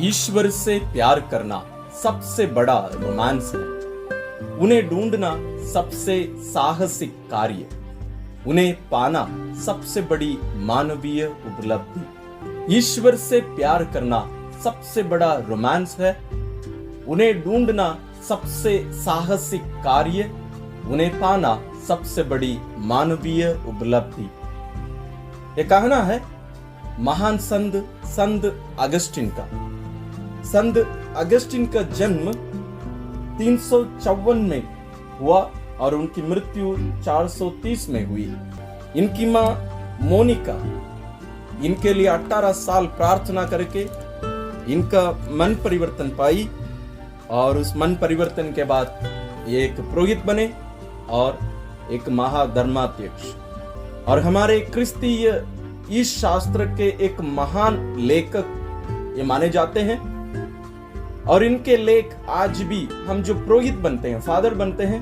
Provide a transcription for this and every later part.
ईश्वर से प्यार करना सबसे बड़ा रोमांस है। उन्हें ढूंढना सबसे साहसिक कार्य, उन्हें पाना सबसे बड़ी मानवीय उपलब्धि। ईश्वर से प्यार करना सबसे बड़ा रोमांस है। उन्हें ढूंढना सबसे साहसिक कार्य, उन्हें पाना सबसे बड़ी मानवीय उपलब्धि। यह कहना है महान संत अगस्टिन का। संत अगस्टिन का जन्म 354 में हुआ और उनकी मृत्यु 430 में हुई। इनकी मां मोनिका इनके लिए 18 साल प्रार्थना करके इनका मन परिवर्तन पाई और उस मन परिवर्तन के बाद ये एक पुरोहित बने और एक महाधर्माध्यक्ष और हमारे क्रिस्तीय इस शास्त्र के एक महान लेखक ये माने जाते हैं। और इनके लेख आज भी हम जो पुरोहित बनते हैं, फादर बनते हैं,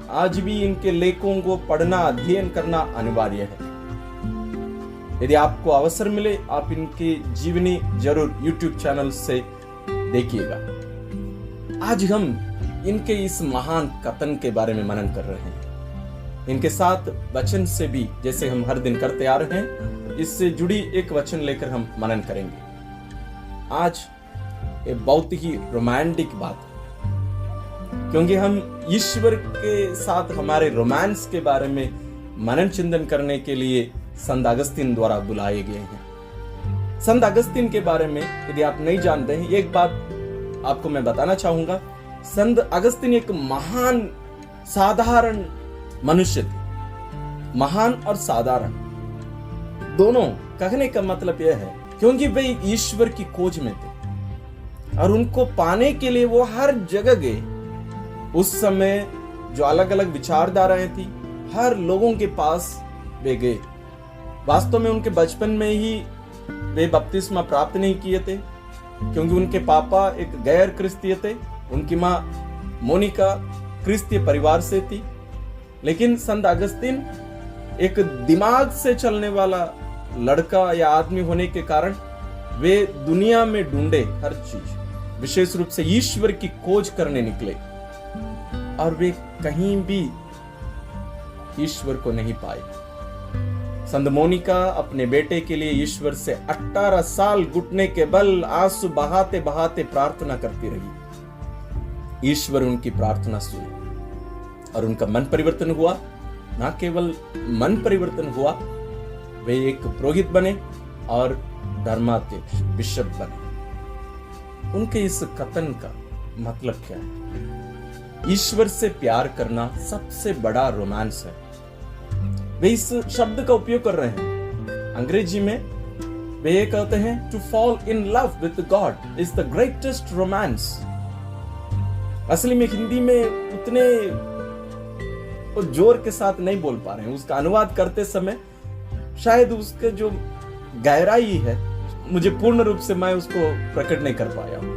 आज भी इनके लेखों को पढ़ना, अध्ययन करना अनिवार्य है। यदि आपको अवसर मिले आप इनकी जीवनी जरूर YouTube चैनल से देखिएगा। आज हम इनके इस महान कथन के बारे में मनन कर रहे हैं। इनके साथ वचन से भी, जैसे हम हर दिन करते आ रहे हैं, इससे जुड़ी एक वचन लेकर हम मनन करेंगे। आज ये बहुत ही रोमांटिक बात है, क्योंकि हम ईश्वर के साथ हमारे रोमांस के बारे में मनन चिंतन करने के लिए संत अगस्तिन द्वारा बुलाए गए हैं। संत अगस्तिन के बारे में यदि आप नहीं जानते हैं, एक बात आपको मैं बताना चाहूंगा। संत अगस्तिन एक महान साधारण मनुष्य थे। महान और साधारण दोनों कहने का मतलब यह है क्योंकि वे ईश्वर की खोज में थे और उनको पाने के लिए वो हर जगह गए। उस समय जो अलग अलग विचारधाराएं थी, हर लोगों के पास वे गए। वास्तव में उनके बचपन में ही वे बपतिस्मा प्राप्त नहीं किए थे, क्योंकि उनके पापा एक गैर क्रिस्तीय थे। उनकी मां मोनिका क्रिस्तीय परिवार से थी। लेकिन संत अगस्तिन एक दिमाग से चलने वाला लड़का या आदमी होने के कारण वे दुनिया में ढूंढे हर चीज, विशेष रूप से ईश्वर की खोज करने निकले और वे कहीं भी ईश्वर को नहीं पाए। संत मोनिका अपने बेटे के लिए ईश्वर से 18 साल घुटने के बल आंसू बहाते बहाते प्रार्थना करती रही। ईश्वर उनकी प्रार्थना सुनी और उनका मन परिवर्तन हुआ। ना केवल मन परिवर्तन हुआ, वे एक पुरोहित बने और धर्माध्यक्ष बिशप बने। उनके इस कथन का मतलब क्या है? ईश्वर से प्यार करना सबसे बड़ा रोमांस है। वे इस शब्द का उपयोग कर रहे हैं। अंग्रेजी में वे ये कहते हैं to fall in love with God is the greatest romance. असली में हिंदी में उतने जोर के साथ नहीं बोल पा रहे हैं। उसका अनुवाद करते समय शायद उसका जो गहराई है, मुझे पूर्ण रूप से मैं उसको प्रकट नहीं कर पाया हूं।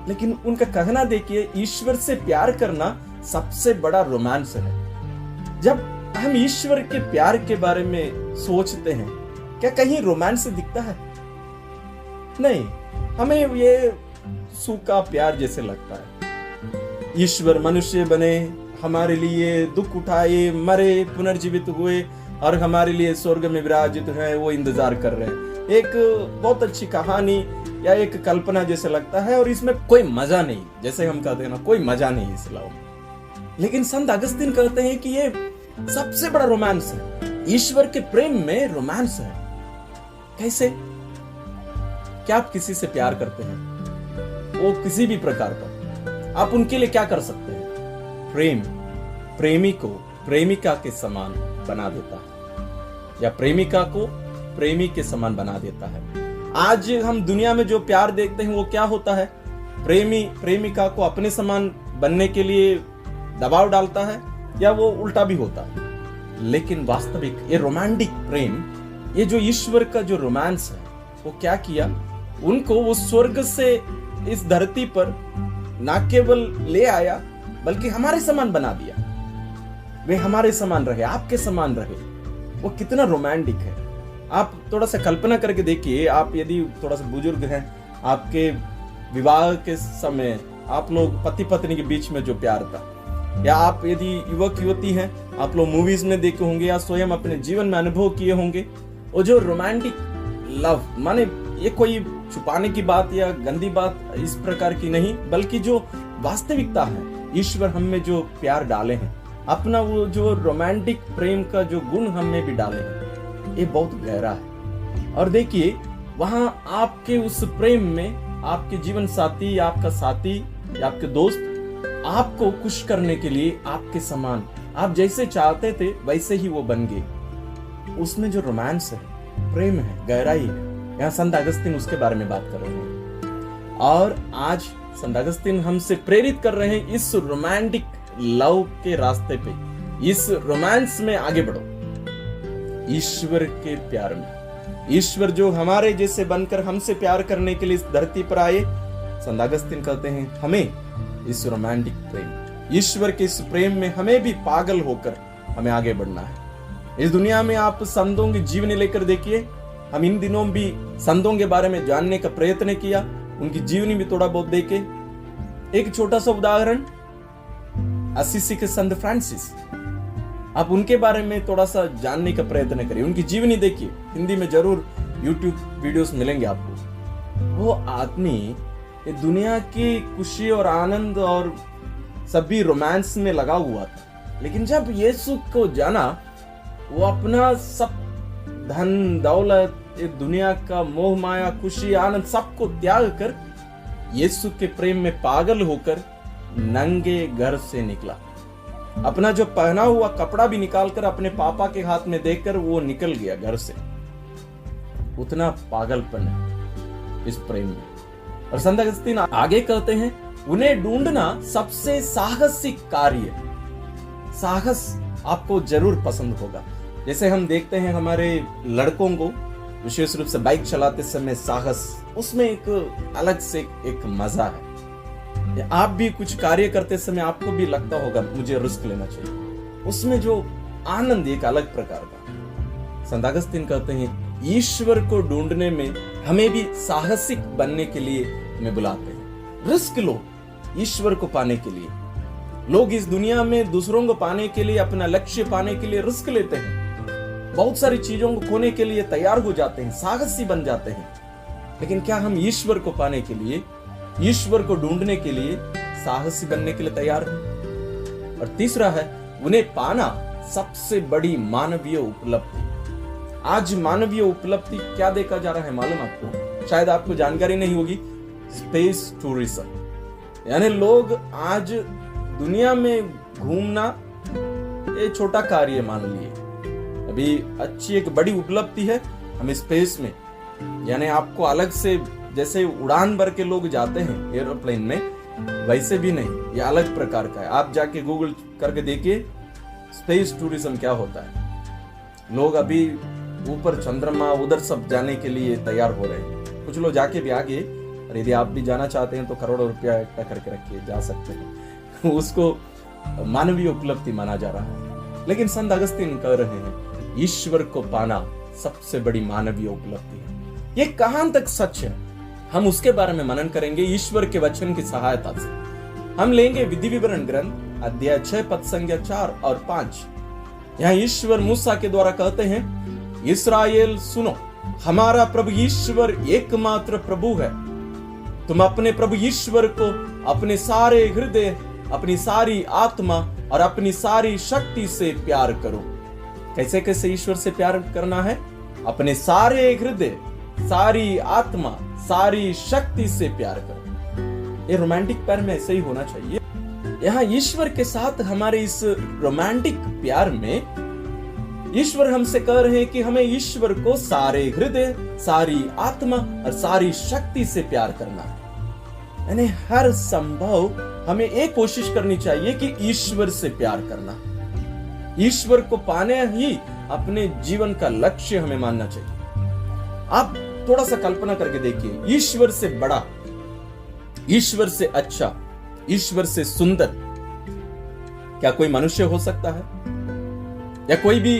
लेकिन उनका कहना देखिए, ईश्वर से प्यार करना सबसे बड़ा रोमांस है। जब हम ईश्वर के प्यार के बारे में सोचते हैं, क्या कहीं रोमांस दिखता है? नहीं, हमें ये सूखा प्यार जैसे लगता है। ईश्वर मनुष्य बने, हमारे लिए दुख उठाए, मरे, पुनर्जीवित हुए और हमारे लिए स्वर्ग में विराजित है, वो इंतजार कर रहे हैं। एक बहुत अच्छी कहानी या एक कल्पना जैसे लगता है और इसमें कोई मजा नहीं, जैसे हम कहते हैं ना, कोई मजा नहीं इस लव में। लेकिन संत अगस्तिन कहते हैं कि ये सबसे बड़ा रोमांस है। ईश्वर के प्रेम में रोमांस है। कैसे? क्या आप किसी से प्यार करते हैं, वो किसी भी प्रकार का, आप उनके लिए क्या कर सकते हैं? प्रेम प्रेमी को प्रेमिका के समान बना देता है या प्रेमिका को प्रेमी के समान बना देता है। आज हम दुनिया में जो प्यार देखते हैं वो क्या होता है? प्रेमी प्रेमिका को अपने समान बनने के लिए दबाव डालता है या वो उल्टा भी होता है। लेकिन वास्तविक ये रोमांटिक प्रेम, ये जो ईश्वर का जो रोमांस है, वो क्या किया? उनको वो स्वर्ग से इस धरती पर ना केवल ले आया बल्कि हमारे समान बना दिया। वे हमारे समान रहे, आपके समान रहे। वो कितना रोमांटिक है। आप थोड़ा सा कल्पना करके देखिए। आप यदि थोड़ा सा बुजुर्ग हैं आपके विवाह के समय आप लोग पति पत्नी के बीच में जो प्यार था, या आप यदि युवक युवती हैं, आप लोग मूवीज में देखे होंगे या स्वयं अपने जीवन में अनुभव किए होंगे, वो जो रोमांटिक लव, माने ये कोई छुपाने की बात या गंदी बात इस प्रकार की नहीं, बल्कि जो वास्तविकता है, ईश्वर हम में जो प्यार डाले हैं, अपना वो जो रोमांटिक प्रेम का जो गुण हम में भी डाले हैं, ये बहुत गहरा है। और देखिए वहां आपके उस प्रेम में आपके जीवन साथी या आपका साथी या आपके दोस्त आपको खुश करने के लिए आपके समान, आप जैसे चाहते थे वैसे ही वो बन गए। उसमें जो रोमांस है, प्रेम है, गहराई है, यहाँ संत अगस्तीन उसके बारे में बात कर रहे हैं। और आज संत अगस्तीन हमसे प्रेरित कर रहे हैं इस रोमांटिक लव के रास्ते पे, इस रोमांस में आगे बढ़ो, ईश्वर के प्यार में। ईश्वर जो हमारे जैसे बनकर हमसे प्यार करने के लिए इस धरती पर आए, संत अगस्तीन कहते हैं हमें इस रोमांटिक प्रेम, ईश्वर के इस प्रेम में हमें भी पागल होकर हमें आगे बढ़ना है। इस दुनिया में आप संतों की जीवनी लेकर देखिए, हम इन दिनों भी संतों के बारे में जानने का प्रयत्न किया, उनकी जीवनी भी थोड़ा बहुत देखे। एक छोटा सा उदाहरण, असीसी के संत फ्रांसिस, आप उनके बारे में थोड़ा सा जानने का प्रयत्न करिए, उनकी जीवनी देखिए, हिंदी में जरूर YouTube वीडियोस मिलेंगे आपको। वो आदमी ये दुनिया की खुशी और आनंद और सभी रोमांस में लगा हुआ था, लेकिन जब यीशु को जाना, वो अपना सब धन दौलत, ये दुनिया का मोह माया, खुशी आनंद सबको त्याग कर यीशु के प्रेम में पागल होकर नंगे घर से निकला। अपना जो पहना हुआ कपड़ा भी निकालकर अपने पापा के हाथ में देकर वो निकल गया घर से। उतना पागलपन है इस प्रेम में। और संत अगस्तीन आगे कहते हैं, उन्हें ढूंढना सबसे साहसिक कार्य। साहस आपको जरूर पसंद होगा। जैसे हम देखते हैं हमारे लड़कों को, विशेष रूप से बाइक चलाते समय साहस, उसमें एक अलग से एक मजा है। आप भी कुछ कार्य करते समय आपको भी लगता होगा मुझे रिस्क लेना चाहिए, उसमें जो आनंद एक अलग प्रकार का। संत अगस्तीन कहते हैं ईश्वर को ढूंढने में हमें भी साहसिक बनने के लिए हमें बुलाते हैं। रिस्क लो ईश्वर को पाने के लिए। लोग इस दुनिया में दूसरों को पाने के लिए, अपना लक्ष्य पाने के लिए रिस्क लेते हैं, बहुत सारी चीजों को खोने के लिए तैयार हो जाते हैं, साहसी बन जाते हैं। लेकिन क्या हम ईश्वर को पाने के लिए, ईश्वर को ढूंढने के लिए साहसी बनने के लिए तैयार हैं? और तीसरा है, उन्हें पाना सबसे बड़ी मानवीय उपलब्धि। आज मानवीय उपलब्धि क्या देखा जा रहा है मालूम आपको? शायद आपको जानकारी नहीं होगी, स्पेस टूरिज्म। यानी लोग आज दुनिया में घूमना ये छोटा कार्य मान लिए। अभी अच्छी एक बड़ी उपलब्धि है हम स्पेस में, यानी आपको अलग से जैसे उड़ान भर के लोग जाते हैं एरोप्लेन में, वैसे भी नहीं, ये अलग प्रकार का है। आप जाके गूगल करके देखिए स्पेस टूरिज्म क्या होता है। लोग अभी ऊपर चंद्रमा उधर सब जाने के लिए तैयार हो रहे हैं। कुछ लोग जाके भी आगे, और यदि आप भी जाना चाहते हैं तो करोड़ों रुपया इकट्ठा करके रखिए, जा सकते हैं। उसको मानवीय उपलब्धि माना जा रहा है। लेकिन संत अगस्तीन कह रहे हैं ईश्वर को पाना सबसे बड़ी मानवीय उपलब्धि है। ये कहां तक सच है हम उसके बारे में मनन करेंगे ईश्वर के वचन की सहायता से। हम लेंगे विधि विवरण ग्रंथ अध्याय 6 पद संख्या 4 और 5। यहाँ ईश्वर मूसा के द्वारा कहते हैं, इस्राएल सुनो, हमारा प्रभु ईश्वर एकमात्र प्रभु है। तुम अपने प्रभु ईश्वर को अपने सारे हृदय, अपनी सारी आत्मा और अपनी सारी शक्ति से प्यार करो। कैसे कैसे ईश्वर से प्यार करना है? अपने सारे हृदय, सारी आत्मा, सारी शक्ति से प्यार करो। ये रोमांटिक प्यार में ऐसे ही होना चाहिए। यहाँ ईश्वर के साथ हमारे इस रोमांटिक प्यार में ईश्वर हमसे कह रहे हैं कि हमें ईश्वर को सारे हृदय, सारी आत्मा और सारी शक्ति से प्यार करना है। यानी हर संभव हमें एक कोशिश करनी चाहिए कि ईश्वर से प्यार करना, ईश्वर को पाने ही अपने जीवन का लक्ष्य हमें मानना चाहिए। आप थोड़ा सा कल्पना करके देखिए, ईश्वर से बड़ा, ईश्वर से अच्छा, ईश्वर से सुंदर क्या कोई मनुष्य हो सकता है? या कोई भी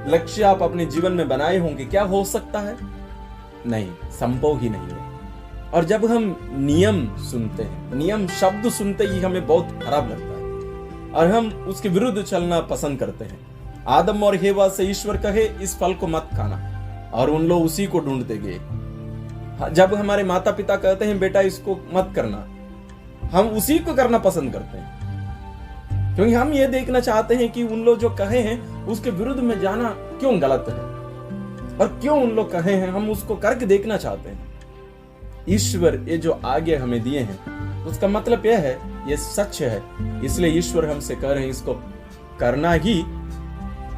लक्ष्य आप अपने जीवन में बनाए होंगे, क्या हो सकता है? नहीं, संभव ही नहीं है। और जब हम नियम सुनते हैं, नियम शब्द सुनते ही हमें बहुत खराब लगता है और हम उसके विरुद्ध चलना पसंद करते हैं। आदम और हेवा से ईश्वर कहे इस फल को मत खाना, और उन लोग उसी को ढूंढते गए। जब हमारे माता पिता कहते हैं बेटा इसको मत करना, हम उसी को करना पसंद करते हैं, क्योंकि हम ये देखना चाहते हैं कि उन लोग जो कहे हैं उसके विरुद्ध में जाना क्यों गलत है और क्यों उन लोग कहे हैं, हम उसको करके देखना चाहते हैं। ईश्वर ये जो आगे हमें दिए हैं उसका मतलब यह है, ये सच है, इसलिए ईश्वर हमसे कह रहे हैं इसको करना ही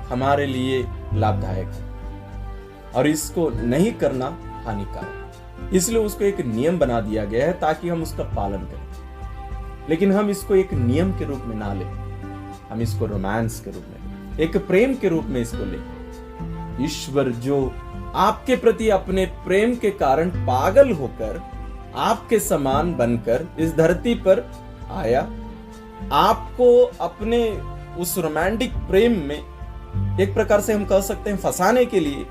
हमारे लिए लाभदायक है और इसको नहीं करना हानिकारक। इसलिए उसको एक नियम बना दिया गया है ताकि हम उसका पालन करें। लेकिन हम इसको एक नियम के रूप में ना लें, हम इसको रोमांस के रूप में, एक प्रेम के रूप में इसको लें। ईश्वर जो आपके प्रति अपने प्रेम के कारण पागल होकर आपके समान बनकर इस धरती पर आया, आपको अपने उस रोमांटिक प्रेम में एक प्रकार से हम कह सकते हैं फंसाने के लिए,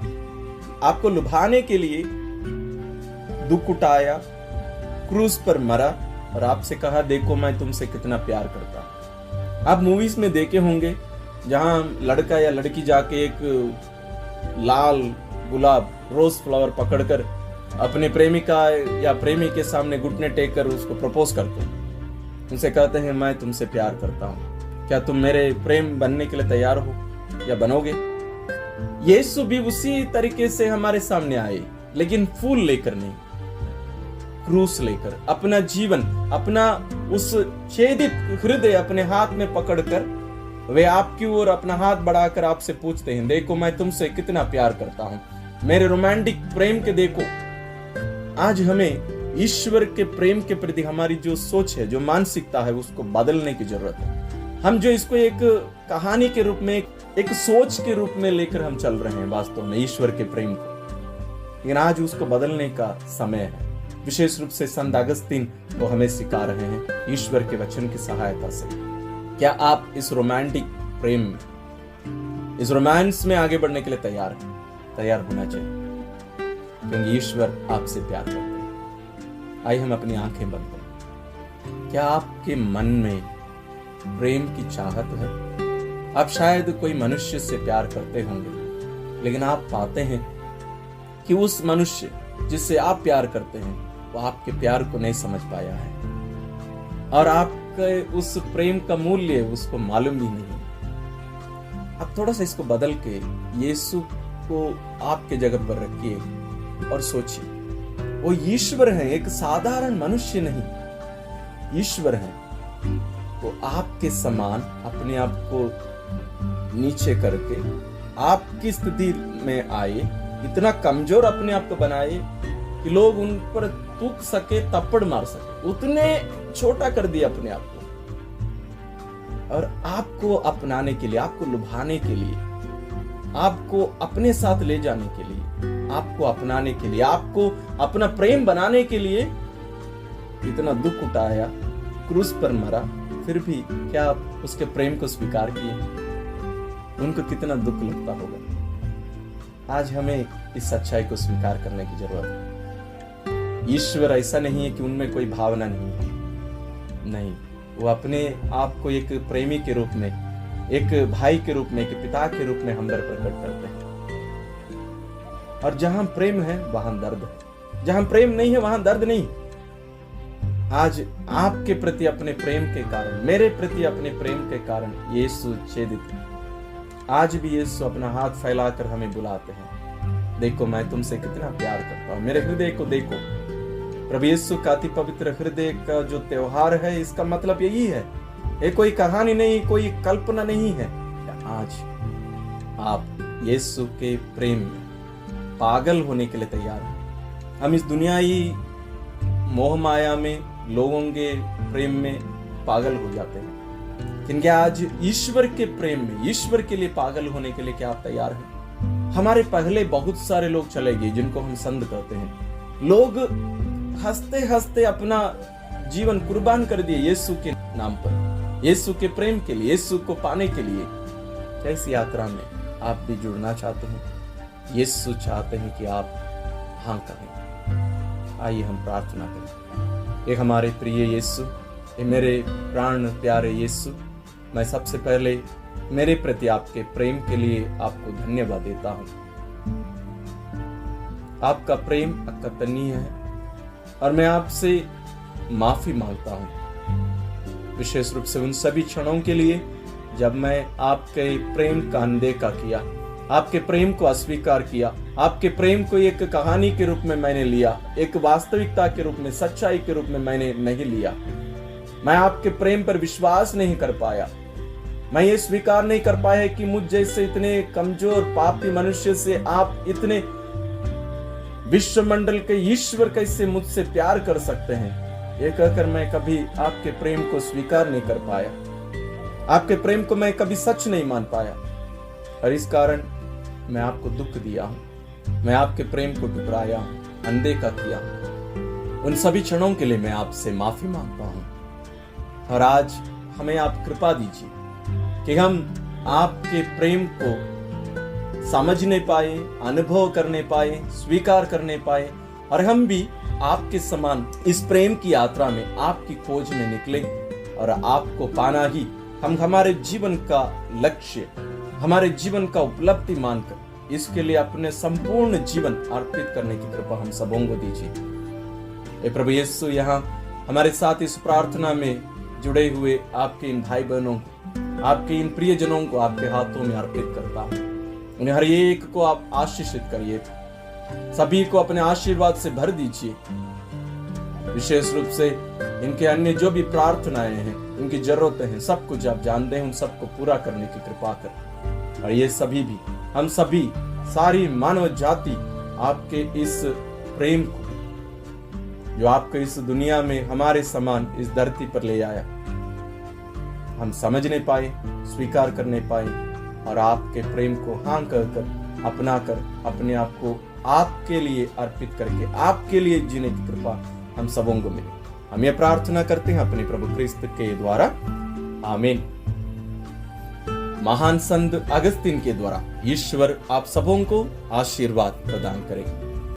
आपको लुभाने के लिए दुख उठाया, क्रूस पर मरा और आपसे कहा देखो मैं तुमसे कितना प्यार करता हूं। आप मूवीज में देखे होंगे जहां लड़का या लड़की जाके एक लाल गुलाब रोज फ्लावर पकड़कर अपने प्रेमिका या प्रेमी के सामने घुटने टेक कर उसको प्रपोज करते हैं, उनसे कहते हैं मैं तुमसे प्यार करता हूं, क्या तुम मेरे प्रेम बनने के लिए तैयार हो या बनोगे। यीशु भी उसी तरीके से हमारे सामने आए, लेकिन फूल लेकर नहीं, क्रूस लेकर, अपना जीवन, अपना उस छेदित हृदय अपने हाथ में पकड़कर वे आपकी ओर अपना हाथ बढ़ाकर आपसे पूछते हैं देखो मैं तुमसे कितना प्यार करता हूं, मेरे रोमांटिक प्रेम के देखो। आज हमें ईश्वर के प्रेम के प्रति हमारी जो सोच है, जो मानसिकता है, उसको बदलने की जरूरत है। हम जो इसको एक कहानी के रूप में, एक सोच के रूप में लेकर हम चल रहे हैं वास्तव में ईश्वर के प्रेम को, लेकिन आज उसको बदलने का समय है। विशेष रूप से संत अगस्तीन वो हमें सिखा रहे हैं ईश्वर के वचन की सहायता से। क्या आप इस रोमांटिक प्रेम में, इस रोमांस में आगे बढ़ने के लिए तैयार हैं? तैयार होना चाहिए, क्योंकि ईश्वर आपसे प्यार करते हैं। आइए हम अपनी आंखें बंद करें। क्या आपके मन में प्रेम की चाहत है? आप शायद कोई मनुष्य से प्यार करते होंगे, लेकिन आप पाते हैं कि उस मनुष्य जिससे आप प्यार करते हैं वो आपके प्यार को नहीं समझ पाया है और आपके उस प्रेम का मूल्य उसको मालूम भी नहीं। आप थोड़ा सा इसको बदल के यीशु को आपके जगह पर रखिए और सोचिए, वो ईश्वर है, एक साधारण मनुष्य नहीं, ईश्वर है। वो आपके समान अपने आप को नीचे करके आपकी स्थिति में आए, इतना कमजोर अपने आप को बनाए कि लोग उन पर थूक सके, थप्पड़ मार सके, उतने छोटा कर दिया अपने आप को। और आपको अपनाने के लिए, आपको लुभाने के लिए, आपको अपने साथ ले जाने के लिए, आपको अपनाने के लिए, आपको अपना प्रेम बनाने के लिए इतना दुख उठाया, क्रूस पर मरा, फिर भी क्या आप उसके प्रेम को स्वीकार किए? उनको कितना दुख लगता होगा। आज हमें इस सच्चाई को स्वीकार करने की जरूरत है। ईश्वर ऐसा नहीं है कि उनमें कोई भावना नहीं है, नहीं, वो अपने आप को एक प्रेमी के रूप में, एक भाई के रूप में, एक पिता के रूप में हम पर प्रकट करते हैं। और जहां प्रेम है वहां दर्द है, जहां प्रेम नहीं है वहां दर्द नहीं। आज आपके प्रति अपने प्रेम के कारण, मेरे प्रति अपने प्रेम के कारण यीशु छेदित है। आज भी यीशु अपना हाथ फैलाकर हमें बुलाते हैं, देखो मैं तुमसे कितना प्यार करता हूं, मेरे हृदय को देखो। प्रभु यीशु का अति पवित्र हृदय का जो त्योहार है, इसका मतलब यही है, ये कोई कहानी नहीं, कोई कल्पना नहीं है। आज आप यीशु के प्रेम में पागल होने के लिए तैयार हैं। हम इस दुनियाई मोह माया में, लोगों के प्रेम में पागल हो जाते हैं, लेकिन आज ईश्वर के प्रेम में, ईश्वर के लिए पागल होने के लिए क्या आप तैयार हैं? हमारे पहले बहुत सारे लोग चले गए जिनको हम संत कहते हैं। लोग हंसते हंसते अपना जीवन कुर्बान कर दिए यीशु के नाम पर, यीशु के प्रेम के लिए, यीशु को पाने के लिए। कैसी यात्रा में आप भी जुड़ना चाहते हैं? यीशु चाहते हैं कि आप हाँ करें। आइए हम प्रार्थना करें। एक हमारे प्रिय यीशु, ये मेरे प्राण प्यारे यीशु, मैं सबसे पहले मेरे प्रति आपके प्रेम के लिए आपको धन्यवाद देता हूँ। आपका प्रेम अकथनीय है और मैं आपसे माफी मांगता हूँ, विशेष रूप से उन सभी क्षणों के लिए जब मैं आपके प्रेम का अनदेखा किया, आपके प्रेम को अस्वीकार किया, आपके प्रेम को एक कहानी के रूप में मैंने लिया, एक वास्तविकता के रूप में, सच्चाई के रूप में मैंने नहीं लिया। मैं आपके प्रेम पर विश्वास नहीं कर पाया। मैं ये स्वीकार नहीं कर पाया कि मुझ जैसे इतने कमजोर पापी मनुष्य से आप इतने विश्वमंडल के ईश्वर कैसे मुझसे प्यार कर सकते हैं। ये कहकर मैं कभी आपके प्रेम को स्वीकार नहीं कर पाया, आपके प्रेम को मैं कभी सच नहीं मान पाया और इस कारण मैं आपको दुख दिया हूं, मैं आपके प्रेम को ठुकराया हूं, अनदेखा किया हूं। उन सभी क्षणों के लिए मैं आपसे माफी मांगता हूं और आज हमें आप कृपा दीजिए कि हम आपके प्रेम को समझने पाए, अनुभव करने पाए, स्वीकार करने पाए और हम भी आपके समान इस प्रेम की यात्रा में आपकी खोज में निकले और आपको पाना ही हम हमारे जीवन का लक्ष्य, हमारे जीवन का उपलब्धि मानकर इसके लिए अपने संपूर्ण जीवन अर्पित करने की कृपा हम सबों को दीजिए। प्रभु यीशु, यहाँ हमारे साथ इस प्रार्थना में जुड़े हुए आपके इन भाई बहनों को, आपके इन प्रियजनों को आपके हाथों में अर्पित करता हूं। उन्हें हर एक को आप आशीषित करिए, सभी को अपने आशीर्वाद से भर दीजिए। विशेष रूप से इनके अन्य जो भी प्रार्थनाएं हैं, उनकी जरूरतें हैं, सब कुछ आप जानते हैं, उन सबको पूरा करने की कृपा कर। और ये सभी भी, हम सभी, सारी मानव जाति आपके इस प्रेम को, जो आपको इस दुनिया में हमारे समान इस धरती पर ले आया, हम समझने पाए, स्वीकार करने पाए और आपके प्रेम को हाँ कहकर, अपना कर, अपने आप को आपके लिए अर्पित करके आपके लिए जीने की कृपा हम सबों को मिले। हम ये प्रार्थना करते हैं अपने प्रभु क्रिस्त के द्वारा, आमीन। महान संत अगस्तीन के द्वारा ईश्वर आप सबों को आशीर्वाद प्रदान करें।